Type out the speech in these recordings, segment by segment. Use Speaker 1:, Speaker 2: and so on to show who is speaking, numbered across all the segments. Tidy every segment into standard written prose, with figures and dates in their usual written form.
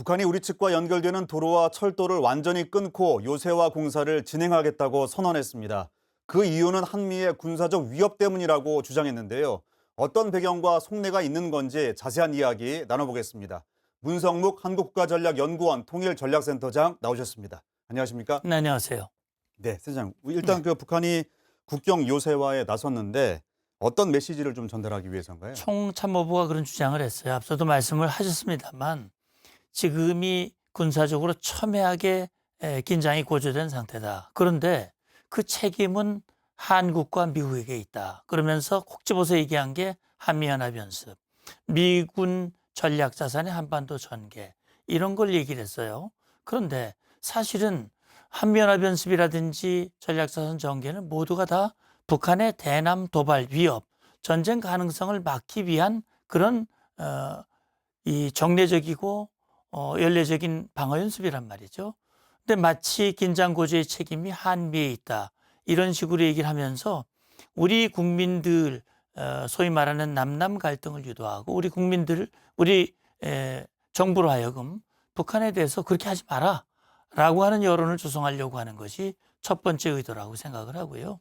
Speaker 1: 북한이 우리 측과 연결되는 도로와 철도를 완전히 끊고 요새화 공사를 진행하겠다고 선언했습니다. 그 이유는 한미의 군사적 위협 때문이라고 주장했는데요. 어떤 배경과 속내가 있는 건지 자세한 이야기 나눠보겠습니다. 문성묵 한국국가전략연구원 통일전략센터장 나오셨습니다. 안녕하십니까?
Speaker 2: 네, 안녕하세요.
Speaker 1: 네, 센터장. 일단
Speaker 2: 네.
Speaker 1: 북한이 국경 요새화에 나섰는데 어떤 메시지를 좀 전달하기 위해서인가요?
Speaker 2: 총참모부가 그런 주장을 했어요. 앞서도 말씀을 하셨습니다만 지금이 군사적으로 첨예하게 긴장이 고조된 상태다. 그런데 그 책임은 한국과 미국에게 있다. 그러면서 콕 집어서 얘기한 게 한미연합연습, 미군 전략자산의 한반도 전개 이런 걸 얘기를 했어요. 그런데 사실은 한미연합연습이라든지 전략자산 전개는 모두가 다 북한의 대남 도발 위협, 전쟁 가능성을 막기 위한 그런 이 정례적이고 연례적인 방어 연습이란 말이죠. 근데 마치 긴장 고조의 책임이 한미에 있다. 이런 식으로 얘기를 하면서 우리 국민들 소위 말하는 남남 갈등을 유도하고 우리 국민들 우리 정부로 하여금 북한에 대해서 그렇게 하지 마라 라고 하는 여론을 조성하려고 하는 것이 첫 번째 의도라고 생각을 하고요.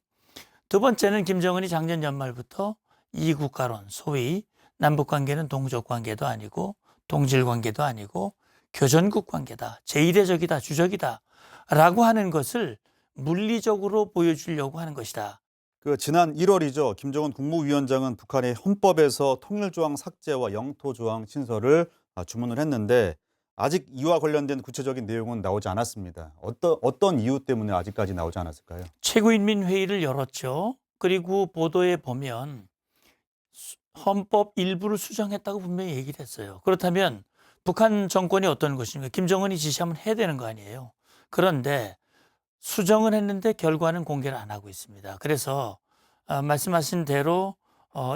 Speaker 2: 두 번째는 김정은이 작년 연말부터 이국가론, 소위 남북 관계는 동족 관계도 아니고 동질 관계도 아니고 교전국 관계다. 제1의 적이다. 주적이다. 라고 하는 것을 물리적으로 보여주려고 하는 것이다.
Speaker 1: 지난 1월이죠. 김정은 국무위원장은 북한의 헌법에서 통일조항 삭제와 영토조항 신설을 주문을 했는데 아직 이와 관련된 구체적인 내용은 나오지 않았습니다. 어떤 이유 때문에 아직까지 나오지 않았을까요?
Speaker 2: 최고인민회의를 열었죠. 그리고 보도에 보면 헌법 일부를 수정했다고 분명히 얘기를 했어요. 그렇다면 북한 정권이 어떤 것입니까? 김정은이 지시하면 해야 되는 거 아니에요. 그런데 수정은 했는데 결과는 공개를 안 하고 있습니다. 그래서 말씀하신 대로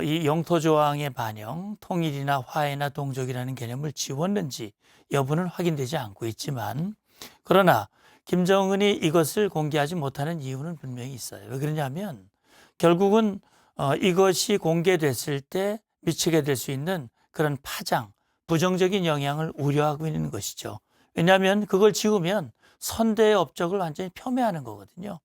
Speaker 2: 이 영토조항의 반영, 통일이나 화해나 동족이라는 개념을 지웠는지 여부는 확인되지 않고 있지만 그러나 김정은이 이것을 공개하지 못하는 이유는 분명히 있어요. 왜 그러냐면 결국은 이것이 공개됐을 때 미치게 될 수 있는 그런 파장, 부정적인 영향을 우려하고 있는 것이죠. 왜냐하면 그걸 지우면 선대의 업적을 완전히 폄훼하는 거거든요.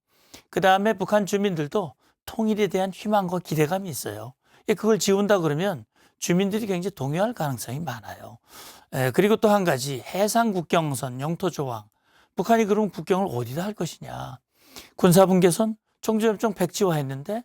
Speaker 2: 그다음에 북한 주민들도 통일에 대한 희망과 기대감이 있어요. 그걸 지운다 그러면 주민들이 굉장히 동요할 가능성이 많아요. 그리고 또 한 가지 해상 국경선, 영토 조항. 북한이 그럼 국경을 어디다 할 것이냐. 군사분계선, 청주협정 백지화했는데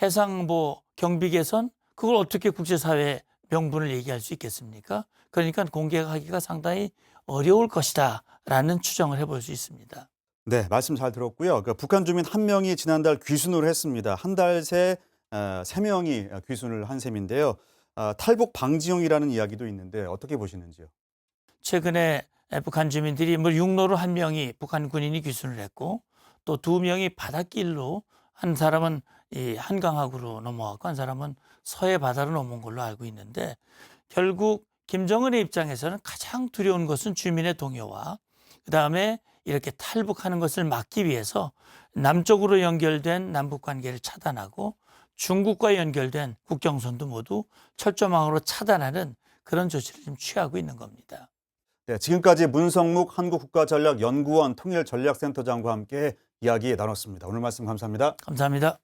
Speaker 2: 해상보 경비개선 그걸 어떻게 국제사회 명분을 얘기할 수 있겠습니까? 그러니까 공개하기가 상당히 어려울 것이다 라는 추정을 해볼 수 있습니다.
Speaker 1: 네, 말씀 잘 들었고요. 북한 주민 한 명이 지난달 귀순을 했습니다. 한 달 새 3명이 귀순을 한 셈인데요. 탈북 방지용이라는 이야기도 있는데 어떻게 보시는지요?
Speaker 2: 최근에 북한 주민들이 육로로 한 명이 북한 군인이 귀순을 했고 또 두 명이 바닷길로 한 사람은 이 한강하구로 넘어왔고 한 사람은 서해 바다로 넘어온 걸로 알고 있는데 결국 김정은의 입장에서는 가장 두려운 것은 주민의 동요와 그다음에 이렇게 탈북하는 것을 막기 위해서 남쪽으로 연결된 남북 관계를 차단하고 중국과 연결된 국경선도 모두 철조망으로 차단하는 그런 조치를 지금 취하고 있는 겁니다.
Speaker 1: 네, 지금까지 문성묵 한국국가전략연구원 통일전략센터장과 함께 이야기 나눴습니다. 오늘 말씀 감사합니다.
Speaker 2: 감사합니다.